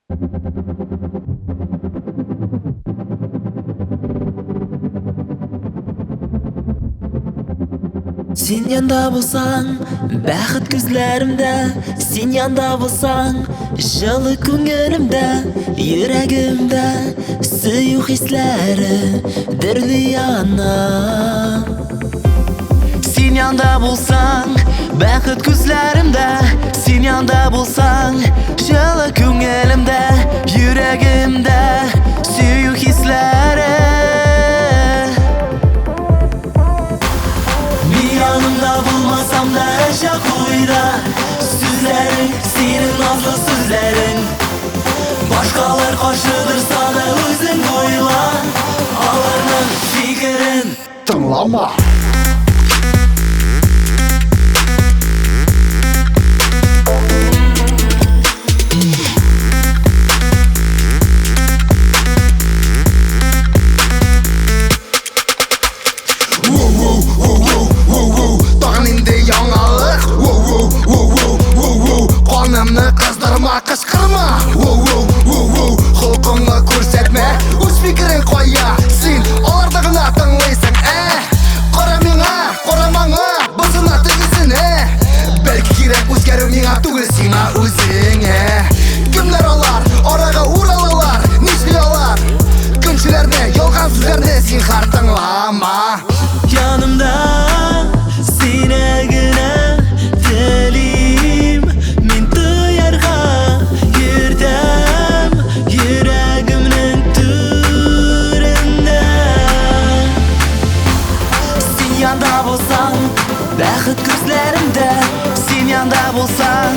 Сен янда болсаң, бақыт көзләрімдә, сен янда болсаң, жылы күңелімдә, йөрәгемдә сөю хисләре дөрли яна. Сен янда болсаң, бақыт көзләрімдә, сен янда болсаң, жылы күңелімдә, йөрәгемдә сөю хисләре. Yanımda bulmasam da yaşa kuyda Süzlerin, senin nazlı sözlerin Başkalar karşıdırsa da özün koyla Alarının fikrin Tınlama Kızdırma, kışkırma Hulkunu көрсетме Өз fikrin koya Sen олардығына тыңлайсың Қора меңа, қора маңа Бұзына тігісіне Бәлкі керек өзгеру меңа түгіл сеңа өзіңе Кімдер олар, ораға уралылар Нешли олар Күншілеріне, елған сөздеріне Сен қартыңлама Yanımda seni gene dilim Min duyarga yürüdüm Yüreğimnin türünde Sen yanda bolsan, baqıt gözlerimde Sen yanda bolsan